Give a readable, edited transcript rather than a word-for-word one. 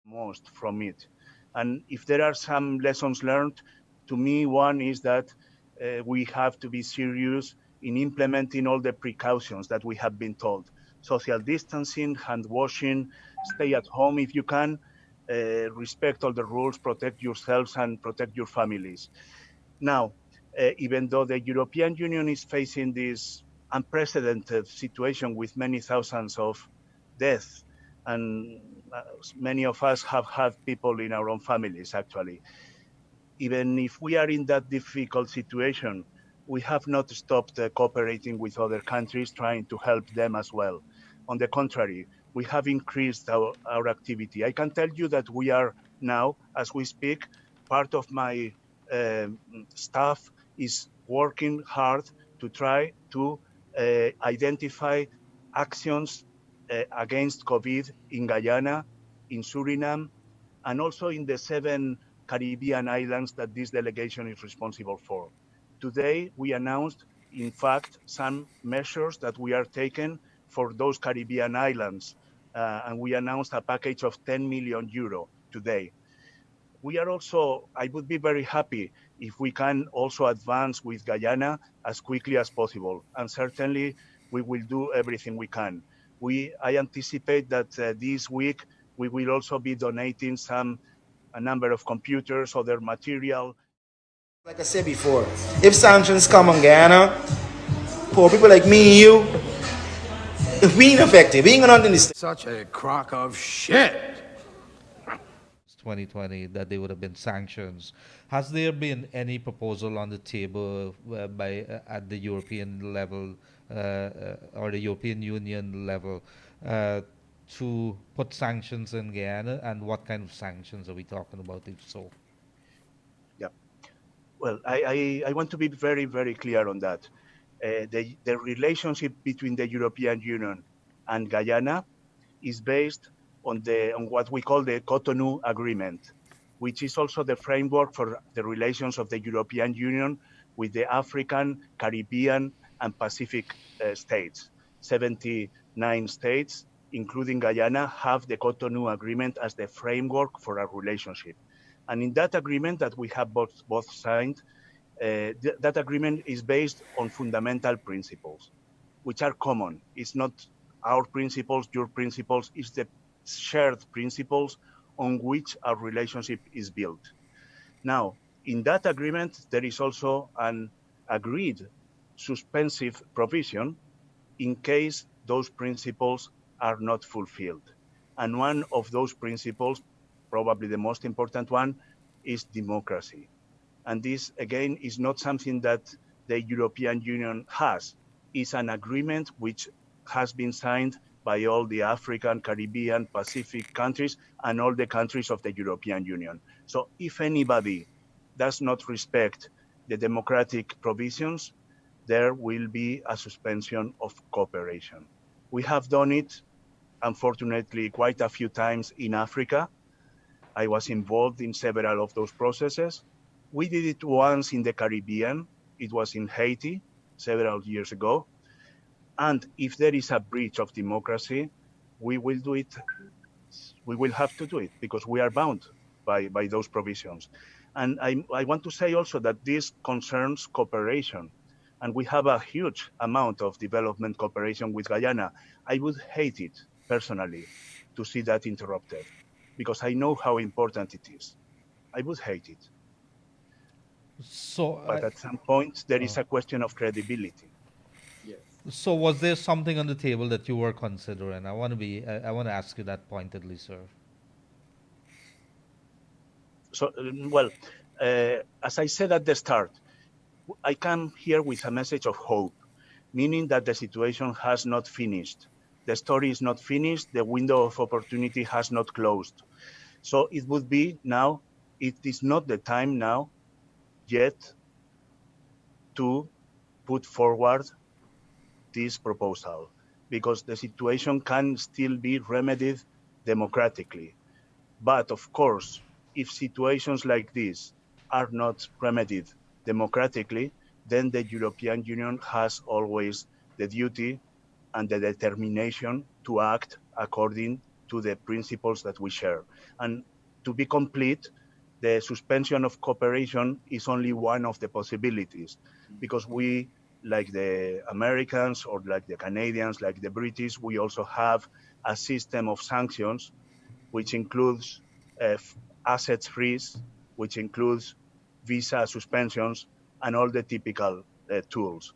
most from it. And if there are some lessons learned, to me, one is that we have to be serious in implementing all the precautions that we have been told: social distancing, hand washing, stay at home if you can, respect all the rules, protect yourselves and protect your families. Now, even though the European Union is facing this unprecedented situation with many thousands of deaths, and many of us have had people in our own families, actually, even if we are in that difficult situation, we have not stopped cooperating with other countries, trying to help them as well. On the contrary, we have increased our activity. I can tell you that we are now, as we speak, part of my staff is working hard to try to identify actions against COVID in Guyana, in Suriname, and also in the 7 Caribbean islands that this delegation is responsible for. Today, we announced, in fact, some measures that we are taking for those Caribbean islands, and we announced a package of 10 million euro today. We are also, I would be very happy if we can also advance with Guyana as quickly as possible. And certainly, we will do everything we can. I anticipate that this week we will also be donating a number of computers, other material. Like I said before, if sanctions come on Guyana, for people like me and you, if we ain't effective, we ain't gonna nothing to stay. Such a crock of shit. 2020 that they would have been sanctions. Has there been any proposal on the table at the European level or the European Union level uh, to put sanctions in Guyana? And what kind of sanctions are we talking about, if so? Yeah. Well, I want to be very, very clear on that. The relationship between the European Union and Guyana is based on what we call the Cotonou Agreement, which is also the framework for the relations of the European Union with the African, Caribbean, and Pacific states. 79 states, including Guyana, have the Cotonou Agreement as the framework for our relationship. And in that agreement that we have both signed, that agreement is based on fundamental principles, which are common. It's not our principles, your principles, it's the shared principles on which our relationship is built. Now, in that agreement, there is also an agreed suspensive provision in case those principles are not fulfilled. And one of those principles, probably the most important one, is democracy. And this, again, is not something that the European Union has. It's an agreement which has been signed by all the African, Caribbean, Pacific countries and all the countries of the European Union. So if anybody does not respect the democratic provisions, there will be a suspension of cooperation. We have done it, unfortunately, quite a few times in Africa. I was involved in several of those processes. We did it once in the Caribbean. It was in Haiti several years ago. And if there is a breach of democracy, we will do it. We will have to do it because we are bound by those provisions. And I want to say also that this concerns cooperation. And we have a huge amount of development cooperation with Guyana. I would hate it personally to see that interrupted because I know how important it is. I would hate it. So, But at some point, there is a question of credibility. so was there something on the table that you were considering? I want to ask you that pointedly, sir. So, well, as I said at the start, I come here with a message of hope, meaning that the situation has not finished. The story is not finished. The window of opportunity has not closed. So it would be now, it is not the time now yet to put forward this proposal because the situation can still be remedied democratically. But of course, if situations like this are not remedied democratically, then the European Union has always the duty and the determination to act according to the principles that we share. And to be complete, the suspension of cooperation is only one of the possibilities, because we, like the Americans or like the Canadians, like the British, we also have a system of sanctions, which includes uh, assets freeze, which includes visa suspensions, and all the typical tools.